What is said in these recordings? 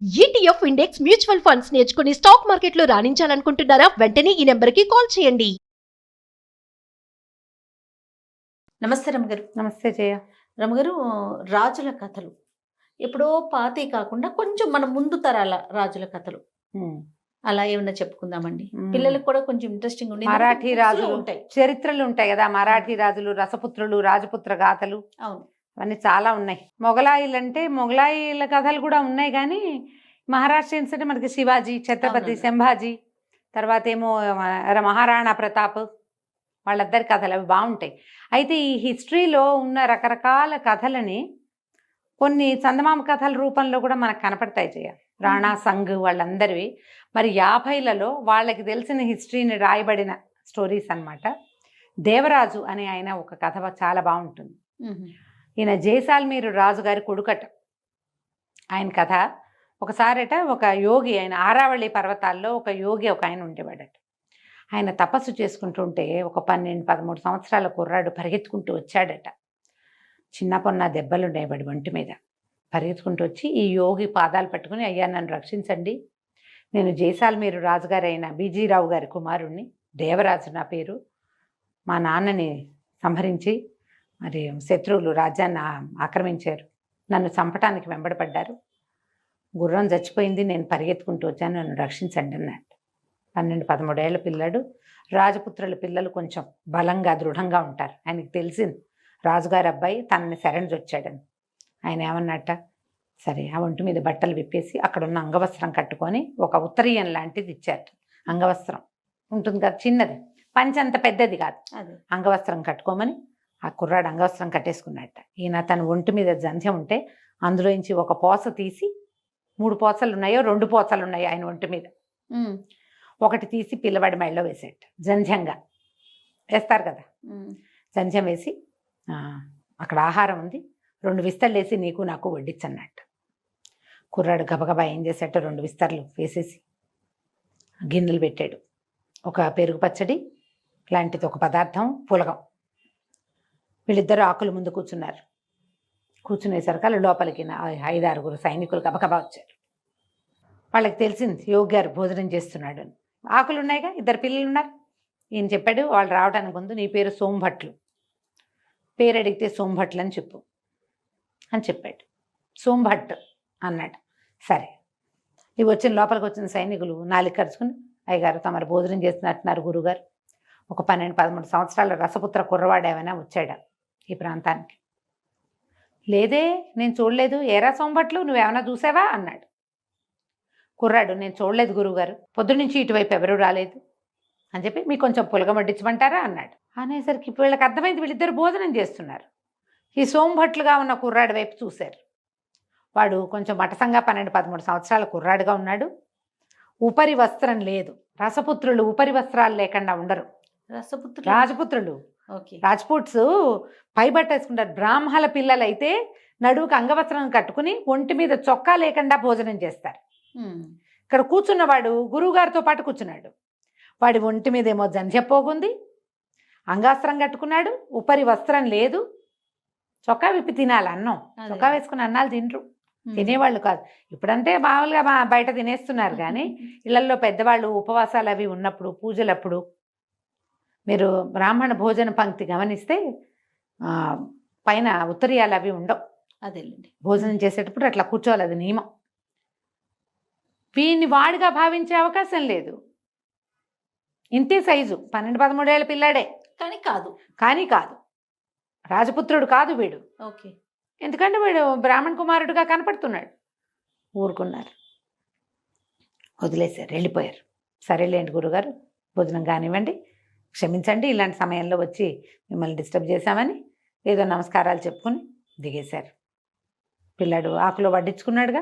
ETF index mutual funds నేర్చుకుని stock మార్కెట్లో రాణించాలనుకుంటున్నారా? వెంటనే ఈ నెంబర్కి కాల్ చేయండి. నమస్తే రమగారు. నమస్తే జయ. రమగారు, రాజుల కథలు ఎప్పుడో పాతవి కాకుండా కొంచెం మన ముందు తరాల రాజుల కథలు అలా ఏమన్నా చెప్పుకుందామండి. పిల్లలకు కూడా కొంచెం ఇంట్రెస్టింగ్ ఉంది. మరాఠీ రాజులు ఉంటాయి, చరిత్రలు ఉంటాయి కదా, మరాఠీ రాజులు, రసపుత్రులు, రాజపుత్ర గాథలు, అవును, అవన్నీ చాలా ఉన్నాయి. మొగలాయిలు అంటే మొగలాయిల కథలు కూడా ఉన్నాయి, కానీ మహారాష్ట్రియన్స్ అంటే మనకి శివాజీ, ఛత్రపతి సంభాజీ, తర్వాత ఏమో మహారాణా ప్రతాప్, వాళ్ళిద్దరి కథలు అవి బాగుంటాయి. అయితే ఈ హిస్టరీలో ఉన్న రకరకాల కథలని కొన్ని చందమామ కథల రూపంలో కూడా మనకు కనపడతాయి జయ. రాణా సంఘ్ వాళ్ళందరివి మరి 50లలో వాళ్ళకి తెలిసిన హిస్టరీని రాయబడిన స్టోరీస్ అన్నమాట. దేవరాజు అనే ఆయన ఒక కథ చాలా బాగుంటుంది. ఈయన జైసాల్మీరు రాజుగారి కొడుకట. ఆయన కథ ఒకసారట ఒక యోగి, ఆయన ఆరావళి పర్వతాల్లో ఒక యోగి ఒక ఆయన ఉండేవాడట. ఆయన తపస్సు చేసుకుంటుంటే ఒక 12-13 సంవత్సరాల కుర్రాడు పరిగెత్తుకుంటూ వచ్చాడట. చిన్న పొన్న దెబ్బలు ఉండేవాడు ఒంటి మీద. పరిగెత్తుకుంటూ వచ్చి ఈ యోగి పాదాలు పట్టుకుని, అయ్యా నన్ను రక్షించండి, నేను జైసాల్మీరు రాజుగారు అయిన బీజీరావు గారి కుమారుణ్ణి, దేవరాజు నా పేరు, మా నాన్నని సంహరించి మరి శత్రువులు రాజ్యాన్ని ఆక్రమించారు, నన్ను చంపటానికి వెంబడపడ్డారు, గుర్రం చచ్చిపోయింది, నేను పరిగెత్తుకుంటూ వచ్చాను, నన్ను రక్షించండి అన్నాడు. 12-13 ఏళ్ల పిల్లాడు. రాజపుత్రుల పిల్లలు కొంచెం బలంగా దృఢంగా ఉంటారు. ఆయనకి తెలిసింది రాజుగారి అబ్బాయి తనని శరణొచ్చాడని. ఆయన ఏమన్నట్ట, సరే ఆ ఒంటి మీద బట్టలు విప్పేసి అక్కడున్న అంగవస్త్రం కట్టుకొని ఒక ఉత్తరీయం లాంటిది ఇచ్చారు. అంగవస్త్రం ఉంటుంది కదా, చిన్నది, పంచ అంత పెద్దది కాదు, అంగవస్త్రం కట్టుకోమని ఆ కుర్రాడు అంగవస్త్రం కట్టేసుకున్నట్ట. ఈయన తన ఒంటి మీద జంధ్యం ఉంటే అందులోంచి ఒక పోస తీసి, 3 పోసలు ఉన్నాయో 2 పోసలు ఉన్నాయో ఆయన ఒంటి మీద, ఒకటి తీసి పిల్లవాడి మెడలో వేసేట. జంధ్యంగా వేస్తారు కదా, జంధ్యం వేసి అక్కడ ఆహారం ఉంది, 2 విస్తర్లు వేసి నీకు నాకు వడ్డించన్నట్టు. కుర్రాడు గబగబా ఏం చేసేట, 2 విస్తర్లు వేసేసి గిన్నెలు పెట్టాడు. ఒక పెరుగు పచ్చడి లాంటిది ఒక పదార్థం, పులగం. వీళ్ళిద్దరూ ఆకుల ముందు కూర్చున్నారు. కూర్చునేసరికి వాళ్ళు లోపలికి 5-6 సైనికులు గబగబా వచ్చారు. వాళ్ళకి తెలిసింది యోగి గారు భోజనం చేస్తున్నాడు అని. ఆకులు ఉన్నాయిగా, 2 పిల్లలు ఉన్నారు. ఈయన చెప్పాడు, వాళ్ళు రావడానికి ముందు నీ పేరు సోంభట్లు, పేరు అడిగితే సోంభట్లు అని చెప్పు అని చెప్పాడు. సోంభట్ అన్నాడు. సరే, ఇవి లోపలికి వచ్చిన సైనికులు నాలుగు ఖర్చుకుని, అయ్యగారు తమరు భోజనం చేస్తున్నట్టున్నారు గురుగారు, ఒక 12-13 సంవత్సరాల రసపుత్ర కుర్రవాడు ఏమైనా వచ్చాడా ఈ ప్రాంతానికి? లేదే, నేను చూడలేదు. ఏరా సోంభట్లు, నువ్వేమైనా చూసావా అన్నాడు. కుర్రాడు, నేను చూడలేదు గురువుగారు, పొద్దునుంచి ఇటువైపు ఎవరూ రాలేదు అని చెప్పి, మీకు కొంచెం పులగం వడ్డించమంటారా అన్నాడు. అనేసరికి వీళ్ళకి అర్థమైంది వీళ్ళిద్దరు భోజనం చేస్తున్నారు. ఈ సోంభట్లుగా ఉన్న కుర్రాడి వైపు చూశారు. వాడు కొంచెం మటసంగా 12-13 సంవత్సరాల కుర్రాడుగా ఉన్నాడు. ఉపరి వస్త్రం లేదు. రసపుత్రులు ఉపరి వస్త్రాలు లేకుండా ఉండరు. రాజపుత్రులు, రాజ్పుట్స్ పైబట్ట వేసుకుంటారు. బ్రాహ్మణ పిల్లలు అయితే నడువుకు అంగవస్త్రం కట్టుకుని ఒంటి మీద చొక్కా లేకుండా భోజనం చేస్తారు. ఇక్కడ కూర్చున్నవాడు గురువుగారితో పాటు కూర్చున్నాడు. వాడి ఒంటి మీద ఏమో జంధ్యపోగుంది, అంగాస్త్రం కట్టుకున్నాడు, ఉపరి వస్త్రం లేదు, చొక్కా విప్పి తినాలి అన్నం. చొక్కా వేసుకుని అన్నాలు తినరు, తినేవాళ్ళు కాదు. ఇప్పుడంటే మామూలుగా బయట తినేస్తున్నారు, కానీ ఇళ్లలో పెద్దవాళ్ళు ఉపవాసాలు అవి ఉన్నప్పుడు, పూజలప్పుడు మీరు బ్రాహ్మణ భోజన పంక్తి గమనిస్తే పైన ఉత్తరీయాలు అవి ఉండవు. అదేలేండి, భోజనం చేసేటప్పుడు అట్లా కూర్చోవాలి, అది నియమం. వీడిని వాడిగా భావించే అవకాశం లేదు. ఇంతే సైజు, 12-13 ఏళ్ళ పిల్లాడే, కానీ కాదు రాజపుత్రుడు కాదు వీడు. ఓకే, ఎందుకంటే వీడు బ్రాహ్మణ కుమారుడుగా కనపడుతున్నాడు. ఊరుకున్నారు, వదిలేశారు, వెళ్ళిపోయారు. సరేలేండి గురుగారు, భోజనం కానివ్వండి, క్షమించండి ఇలాంటి సమయంలో వచ్చి మిమ్మల్ని డిస్టర్బ్ చేశామని ఏదో నమస్కారాలు చెప్పుకుని దిగేశారు. పిల్లాడు ఆకులో వడ్డించుకున్నాడుగా,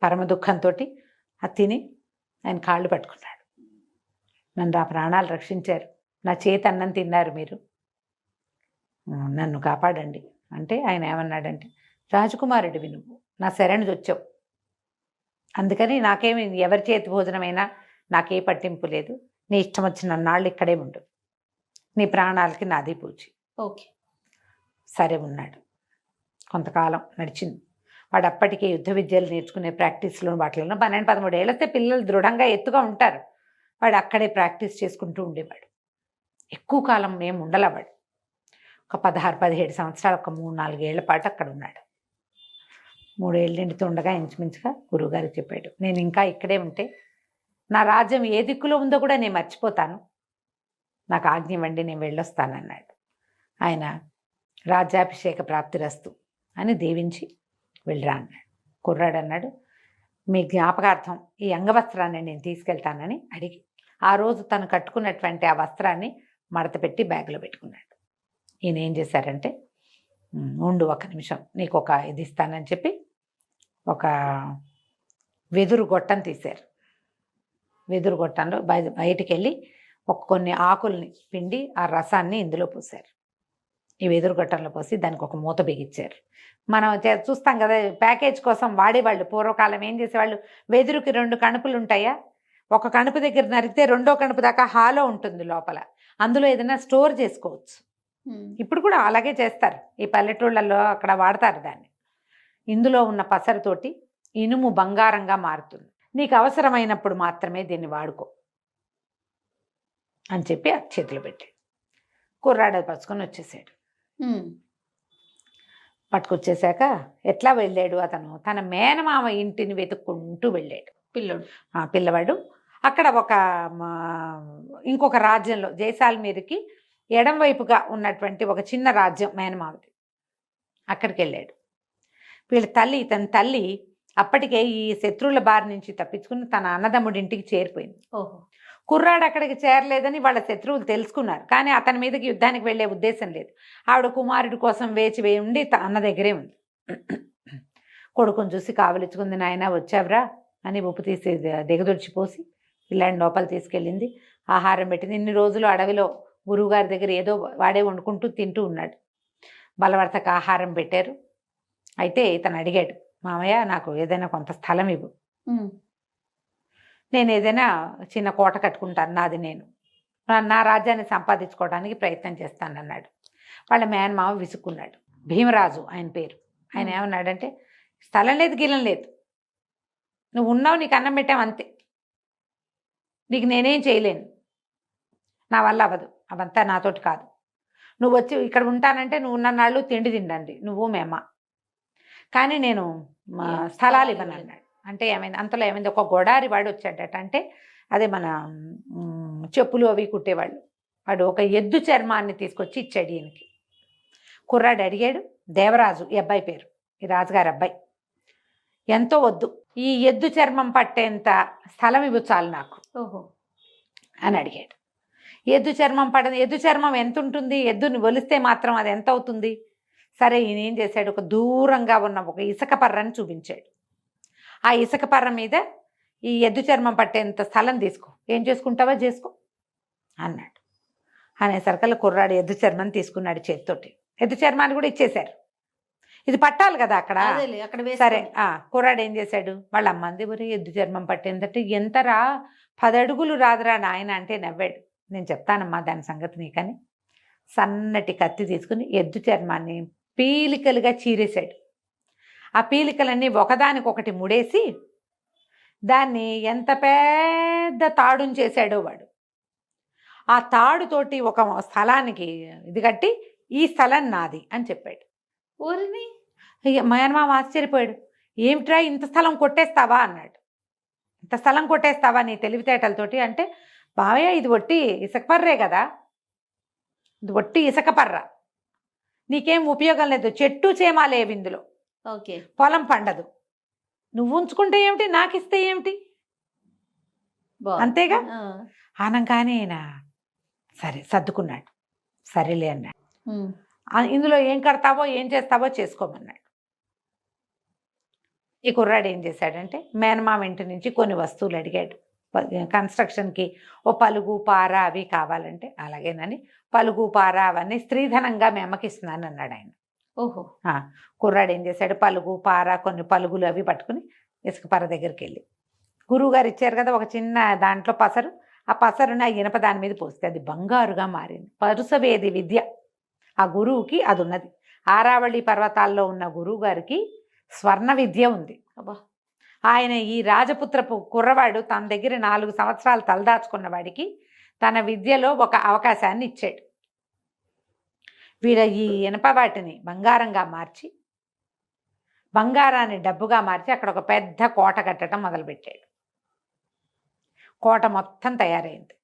పరమ దుఃఖంతో అది తిని ఆయన కాళ్ళు పట్టుకున్నాడు. నన్ను ఆ ప్రాణాలు రక్షించారు, నా చేతి అన్నం తిన్నారు మీరు, నన్ను కాపాడండి అంటే ఆయన ఏమన్నాడంటే, రాజకుమారుడివి నువ్వు, నా శరణి వచ్చావు, అందుకని నాకేమి ఎవరి చేతి భోజనమైనా నాకే పట్టింపు లేదు, నీ ఇష్టం వచ్చిన నాళ్ళు ఇక్కడే ఉండు, నీ ప్రాణాలకి నాది పూచి. ఓకే, సరే ఉన్నాడు. కొంతకాలం నడిచింది. వాడు అప్పటికే యుద్ధ విద్యలు నేర్చుకునే ప్రాక్టీస్లో వాటిలో 12-13 ఏళ్ళతే పిల్లలు దృఢంగా ఎత్తుగా ఉంటారు. వాడు అక్కడే ప్రాక్టీస్ చేసుకుంటూ ఉండేవాడు. ఎక్కువ కాలం మేము ఉండలేవాడు. ఒక 16-17 సంవత్సరాలు, ఒక 3-4 ఏళ్ల పాటు అక్కడ ఉన్నాడు. 3 ఏళ్ళు నిండుతూ ఉండగా ఇంచుమించుగా గురువుగారికి చెప్పాడు, నేను ఇంకా ఇక్కడే ఉంటే నా రాజ్యం ఏ దిక్కులో ఉందో కూడా నేను మర్చిపోతాను, నాకు ఆజ్ఞ ఇవ్వండి, నేను వెళ్ళొస్తానన్నాడు. ఆయన రాజ్యాభిషేక ప్రాప్తిరస్తు అని దీవించి వెళ్ళరా అన్నాడు. కుర్రాడు అన్నాడు, మీ జ్ఞాపకార్థం ఈ అంగవస్త్రాన్ని నేను తీసుకెళ్తానని అడిగి ఆ రోజు తను కట్టుకున్నటువంటి ఆ వస్త్రాన్ని మడత పెట్టి బ్యాగ్లో పెట్టుకున్నాడు. ఈయన ఏం చేశారంటే, ఉండు ఒక నిమిషం, నీకు ఒక ఇది ఇస్తానని చెప్పి ఒక వెదురు గొట్టం తీశారు. వెదురు గొట్టంలో బయటికి వెళ్ళి కొన్ని ఆకుల్ని పిండి ఆ రసాన్ని ఇందులో పోసారు. ఈ వెదురు గొట్టంలో పోసి దానికి ఒక మూత బిగించారు. మనం చూస్తాం కదా ప్యాకేజ్ కోసం వాడేవాళ్ళు. పూర్వకాలం ఏం చేసేవాళ్ళు, వెదురుకి 2 కణుపులు ఉంటాయా, ఒక కణుపు దగ్గర నరికితే 2వ కణుపు దాకా హాలో ఉంటుంది లోపల, అందులో ఏదైనా స్టోర్ చేసుకోవచ్చు. ఇప్పుడు కూడా అలాగే చేస్తారు, ఈ పల్లెటూళ్ళల్లో అక్కడ వాడతారు దాన్ని. ఇందులో ఉన్న పసరుతోటి ఇనుము బంగారంగా మారుతుంది, నీకు అవసరమైనప్పుడు మాత్రమే దీన్ని వాడుకో అని చెప్పి ఆ చేతిలో పెట్టి కుర్రాడు పరుచుకొని వచ్చేసాడు. పట్టుకొచ్చేసాక ఎట్లా వెళ్ళాడు అతను, తన మేనమామ ఇంటిని వెతుక్కుంటూ వెళ్ళాడు పిల్లవాడు. అక్కడ ఇంకొక రాజ్యంలో జైసాల్మీర్కి ఎడం వైపుగా ఉన్నటువంటి ఒక చిన్న రాజ్యం మేనమామది, అక్కడికి వెళ్ళాడు. తన తల్లి అప్పటికే ఈ శత్రువుల బారి నుంచి తప్పించుకుని తన అన్నదమ్ముడి ఇంటికి చేరిపోయింది. కుర్రాడు అక్కడికి చేరలేదని వాళ్ళ శత్రువులు తెలుసుకున్నారు, కానీ అతని మీదకి యుద్ధానికి వెళ్ళే ఉద్దేశం లేదు. ఆవిడ కుమారుడి కోసం వేచి ఉండి అన్న దగ్గరే ఉంది. కొడుకుని చూసి కావలించుకుంది, నాయన వచ్చావురా అని ఉప్పు తీసి దిగదొడిచిపోసి పిల్లాడిని లోపల తీసుకెళ్ళింది. ఆహారం పెట్టింది. ఇన్ని రోజులు అడవిలో గురువుగారి దగ్గర ఏదో వాడే వండుకుంటూ తింటూ ఉన్నాడు. బలవర్తక ఆహారం పెట్టారు. అయితే ఇతను అడిగాడు, మామయ్య నాకు ఏదైనా కొంత స్థలం ఇవ్వు, నేను ఏదైనా చిన్న కోట కట్టుకుంటాను, నాది నేను నా రాజ్యాన్ని సంపాదించుకోవడానికి ప్రయత్నం చేస్తానన్నాడు. వాళ్ళ మేనమామ విసుక్కున్నాడు. భీమరాజు ఆయన పేరు. ఆయన ఏమన్నాడంటే, స్థలం లేదు గీలం లేదు, నువ్వు ఉన్నావు, నీకు అన్నం పెట్టావు అంతే, నీకు నేనేం చేయలేను, నా వల్ల అవ్వదు, అవంతా నాతోటి కాదు, నువ్వు వచ్చి ఇక్కడ ఉంటానంటే నువ్వు ఉన్న నాళ్ళు తిండి తిండండి నువ్వు మేమ, కానీ నేను స్థలాలు ఇవ్వను అన్నాడు. అంటే ఏమైంది, అంతలో ఏమైంది, ఒక గొడారి వాడు వచ్చాడట. అంటే అదే మన చెప్పులు అవి కుట్టేవాళ్ళు, వాడు ఒక ఎద్దు చర్మాన్ని తీసుకొచ్చి ఇచ్చాడు ఈయనకి. కుర్రాడు అడిగాడు, దేవరాజు ఈ అబ్బాయి పేరు, ఈ రాజుగారి అబ్బాయి, ఎంతో వద్దు, ఈ ఎద్దు చర్మం పట్టేంత స్థలం ఇవ్వు చాలు నాకు అని అడిగాడు. ఎద్దు చర్మం ఎంత ఉంటుంది, ఎద్దుని ఒలిస్తే మాత్రం అది ఎంత అవుతుంది? సరే, ఈయన ఏం చేశాడు, ఒక దూరంగా ఉన్న ఒక ఇసుక పర్రని చూపించాడు. ఆ ఇసుక పర్ర మీద ఈ ఎద్దు చర్మం పట్టేంత స్థలం తీసుకో, ఏం చేసుకుంటావో చేసుకో అన్నాడు. అనేసరికల్లా కుర్రాడు ఎద్దు చర్మం తీసుకున్నాడు చేతితోటి. ఎద్దు చర్మాన్ని కూడా ఇచ్చేశారు, ఇది పట్టాలి కదా అక్కడ. సరే, కుర్రాడు ఏం చేశాడు, వాళ్ళ అమ్మంది ఒరే ఎద్దు చర్మం పట్టేందంటే ఎంతరా, 10 అడుగులు రాదురా నాయన అంటే నవ్వాడు. నేను చెప్తానమ్మా దాని సంగతి నీకని సన్నటి కత్తి తీసుకుని ఎద్దు చర్మాన్ని పీలికలుగా చీరేశాడు. ఆ పీలికలన్నీ ఒకదానికొకటి ముడేసి దాన్ని ఎంత పెద్ద తాడుని చేశాడో వాడు. ఆ తాడుతోటి ఒక స్థలానికి ఇది కట్టి ఈ స్థలం నాది అని చెప్పాడు. ఊరిని మేనమామ ఆశ్చర్యపోయాడు. ఏమిట్రా ఇంత స్థలం కొట్టేస్తావా అన్నాడు. ఇంత స్థలం కొట్టేస్తావా నీ తెలివితేటలతోటి అంటే, బావయ్య ఇది ఒట్టి ఇసుకపర్రే కదా, ఇది ఒట్టి ఇసుకపర్ర, నీకేం ఉపయోగం లేదు, చెట్టు చేమాలేవి ఇందులో, పొలం పండదు, నువ్వు ఉంచుకుంటే ఏమిటి, నాకు ఇస్తే ఏమిటి, అంతేగా అనగానే సరే సర్దుకున్నాడు. సరేలే అన్నాడు. ఇందులో ఏం కడతావో ఏం చేస్తావో చేసుకోమన్నాడు. ఈ కుర్రాడు ఏం చేశాడంటే, మేనమామ ఇంటి నుంచి కొన్ని వస్తువులు అడిగాడు. కన్స్ట్రక్షన్కి ఓ పలుగు పార అవి కావాలంటే, అలాగేనని పలుగు పార అవన్నీ స్త్రీధనంగా మేమకి ఇస్తున్నాను అన్నాడు ఆయన. కుర్రాడు ఏం చేశాడు, పలుగు పార కొన్ని పలుగులు అవి పట్టుకుని ఇసుక పర్ర దగ్గరికి వెళ్ళి, గురువుగారు ఇచ్చారు కదా ఒక చిన్న దాంట్లో పసరు, ఆ పసరుని ఆ ఇనప దాని మీద పోస్తే అది బంగారుగా మారింది. పరుసవేది విద్య ఆ గురువుకి అది ఉన్నది. ఆరావళి పర్వతాల్లో ఉన్న గురువు గారికి స్వర్ణ విద్య ఉంది. అబ్బా. ఆయన ఈ రాజపుత్రపు కుర్రవాడు తన దగ్గర 4 సంవత్సరాలు తలదాచుకున్న వాడికి తన విద్యలో ఒక అవకాశాన్ని ఇచ్చాడు. వీడ ఈ ఇనప వాటిని బంగారంగా మార్చి, బంగారాన్ని డబ్బుగా మార్చి అక్కడ ఒక పెద్ద కోట కట్టడం మొదలుపెట్టాడు. కోట మొత్తం తయారైంది.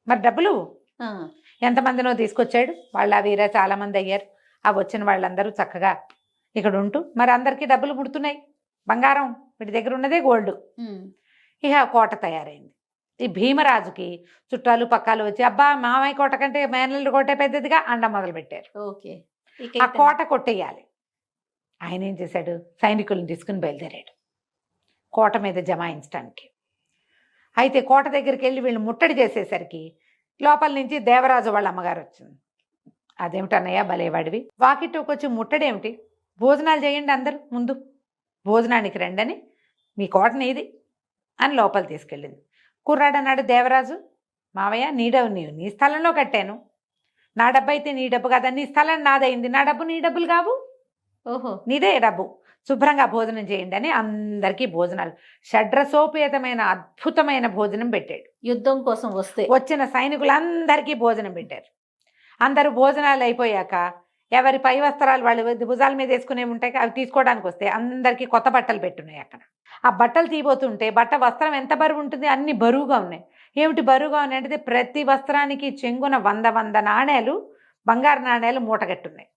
మరి డబ్బులు ఎంతమందినో తీసుకొచ్చాడు. వాళ్ళ వీర చాలామంది అయ్యారు. ఆ వచ్చిన వాళ్ళందరూ చక్కగా ఇక్కడ ఉంటూ మరి అందరికీ డబ్బులు ముడుతున్నాయి. బంగారం వీటి దగ్గర ఉన్నదే గోల్డ్. ఇక కోట తయారైంది. ఈ భీమరాజుకి చుట్టాలు పక్కాలు వచ్చి అబ్బా మామయ్య కోట కంటే మేనల్లుడి కోటే పెద్దదిగా అండ మొదలుపెట్టారు. ఓకే. ఆ కోట కొట్టేయాలి. ఆయన ఏం చేశాడు, సైనికులను తీసుకుని బయలుదేరాడు కోట మీద జమాయించడానికి. అయితే కోట దగ్గరికి వెళ్ళి వీళ్ళు ముట్టడి చేసేసరికి లోపల నుంచి దేవరాజు వాళ్ళ అమ్మగారు వచ్చింది. అదేమిటన్నయ్యా భలేవాడివి, వాకిట్లోకి వచ్చి ముట్టడేమిటి, భోజనాలు చేయండి అందరూ, ముందు భోజనానికి రండి అని, మీ కోట నీది అని లోపల తీసుకెళ్ళింది. కుర్రాడు అన్నాడు దేవరాజు, మావయ్య నీ స్థలంలో కట్టాను, నా డబ్బు అయితే నీ డబ్బు కదా, నీ స్థలం నాదైంది, నా డబ్బు నీ డబ్బులు కావు, ఓహో నీదే డబ్బు, శుభ్రంగా భోజనం చేయండి అని అందరికీ భోజనాలు, షడ్రసోపేతమైన అద్భుతమైన భోజనం పెట్టాడు. యుద్ధం కోసం వచ్చిన సైనికులందరికీ భోజనం పెట్టారు. అందరూ భోజనాలు అయిపోయాక ఎవరి పై వస్త్రాలు వాళ్ళు భుజాల మీద వేసుకునే ఉంటాయి, అవి తీసుకోవడానికి వస్తే అందరికీ కొత్త బట్టలు పెట్టున్నాయి. అక్కడ ఆ బట్టలు తీయబోతుంటే వస్త్రం ఎంత బరువు ఉంటుంది, అన్ని బరువుగా ఉన్నాయి. ఏమిటి బరువుగా ఉన్నాయి అంటే ప్రతి వస్త్రానికి చెంగున 100 నాణేలు, బంగారు నాణేలు మూటగట్టున్నాయి.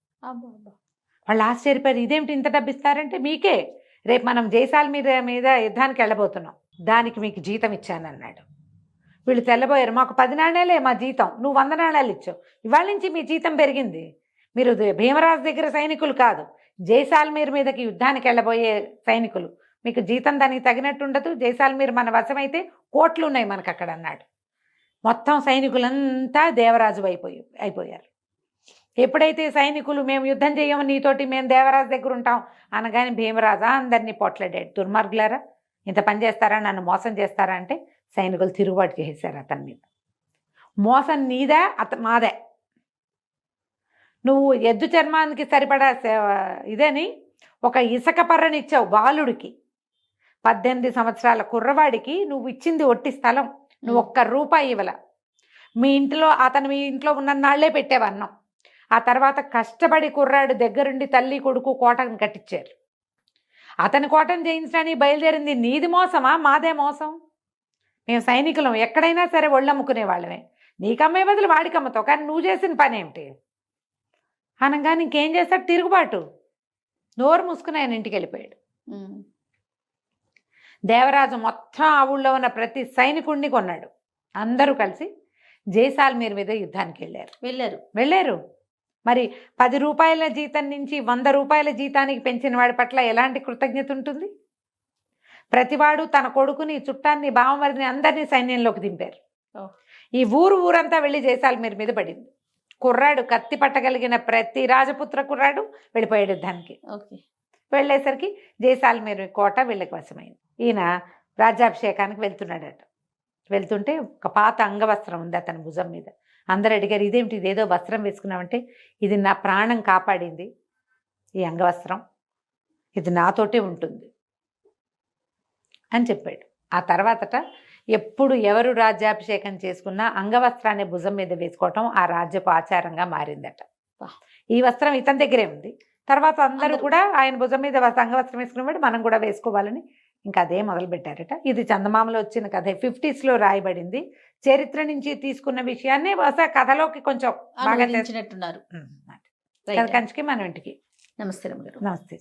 వాళ్ళు ఆశ్చర్యపోయారు, ఇదేమిటి ఇంత డబ్బు ఇస్తారంటే, మీకే రేపు మనం జైసాల్మీర్ మీద యుద్ధానికి వెళ్ళబోతున్నాం, దానికి మీకు జీతం ఇచ్చానన్నాడు. వీళ్ళు తెల్లబోయారు, మాకు 10 నాణేలే మా జీతం, నువ్వు 100 నాణేలు ఇచ్చావు, ఇవాళ నుంచి మీ జీతం పెరిగింది, మీరు భీమరాజు దగ్గర సైనికులు కాదు, జైసాల్మీర్ మీదకి యుద్ధానికి వెళ్ళబోయే సైనికులు, మీకు జీతం దానికి తగినట్టు ఉండదు, జైసాల్మీర్ మన వశమైతే కోట్లు ఉన్నాయి మనకు అక్కడ అన్నాడు. మొత్తం సైనికులంతా దేవరాజు అయిపోయారు. ఎప్పుడైతే సైనికులు మేము యుద్ధం చేయము నీతోటి, మేము దేవరాజు దగ్గర ఉంటాం అనగానే భీమరాజు అందరినీ పొట్లాడాడు, దుర్మార్గులారా ఇంత పని చేస్తారా, నన్ను మోసం చేస్తారా అంటే సైనికులు తిరుగుబాటు చేసేశారు అతని మీద. మోసం నీదా మాదే, నువ్వు ఎద్దు చర్మానికి సరిపడా ఇదని ఒక ఇసుక పర్రనిచ్చావు బాలుడికి, 18 సంవత్సరాల కుర్రవాడికి నువ్వు ఇచ్చింది ఒట్టి స్థలం, నువ్వు ₹1 ఇవ్వల, మీ ఇంట్లో ఉన్న నాళ్లే పెట్టేవన్నాం. ఆ తర్వాత కష్టపడి కుర్రాడు దగ్గరుండి తల్లి కొడుకు కోటను కట్టించారు. అతని కోటను జయించడానికి బయలుదేరింది నీది మోసమా మాదే మోసం? మేము సైనికులం, ఎక్కడైనా సరే ఒళ్ళమ్ముకునే వాళ్ళమే, నీకమ్మే బదులు వాడికి అమ్మతావు, కానీ నువ్వు చేసిన పని ఏమిటి అనగా ఇంకేం చేస్తాడు, తిరుగుబాటు. నోరు మూసుకుని ఆయన ఇంటికి వెళ్ళిపోయాడు. దేవరాజు మొత్తం ఆ ఊళ్ళో ఉన్న ప్రతి సైనికుడిని కొన్నాడు. అందరూ కలిసి జైసాల్మీర్ మీద యుద్ధానికి వెళ్ళారు. మరి ₹10 జీతం నుంచి ₹100 జీతానికి పెంచిన వాడి పట్ల ఎలాంటి కృతజ్ఞత ఉంటుంది? ప్రతివాడు తన కొడుకుని, చుట్టాన్ని, బావమరిదిని అందరినీ సైన్యంలోకి దింపారు. ఈ ఊరంతా వెళ్ళి జైసాల్మీర్ మీద పడింది. కుర్రాడు కత్తి పట్టగలిగిన ప్రతి రాజపుత్ర కుర్రాడు వెళ్ళిపోయాడు యుద్ధానికి. వెళ్ళేసరికి జైసాల్మీర్ కోట వీళ్ళకి వశమైంది. ఈయన రాజ్యాభిషేకానికి వెళ్తుంటే ఒక పాత అంగవస్త్రం ఉంది అతని భుజం మీద. అందరు అడిగారు, ఇదేమిటి, ఇదేదో వస్త్రం వేసుకున్నామంటే, ఇది నా ప్రాణం కాపాడింది ఈ అంగవస్త్రం, ఇది నాతోటే ఉంటుంది అని చెప్పాడు. ఆ తర్వాతట ఎప్పుడు ఎవరు రాజ్యాభిషేకం చేసుకున్నా అంగవస్త్రాన్ని భుజం మీద వేసుకోవటం ఆ రాజ్యపు ఆచారంగా మారిందట. ఈ వస్త్రం ఇతని దగ్గరే ఉంది. తర్వాత అందరూ కూడా ఆయన భుజం మీద అంగవస్త్రం వేసుకునేవాడు, మనం కూడా వేసుకోవాలని ఇంకా అదే మొదలుపెట్టారట. ఇది చందమామలో వచ్చిన కథ, 50s రాయబడింది. చరిత్ర నుంచి తీసుకున్న విషయాన్ని కథలోకి కొంచెం బాగా నచ్చినట్టున్నారు. కంచికి మనం ఇంటికి. నమస్తే రమ్మ గారు. నమస్తే.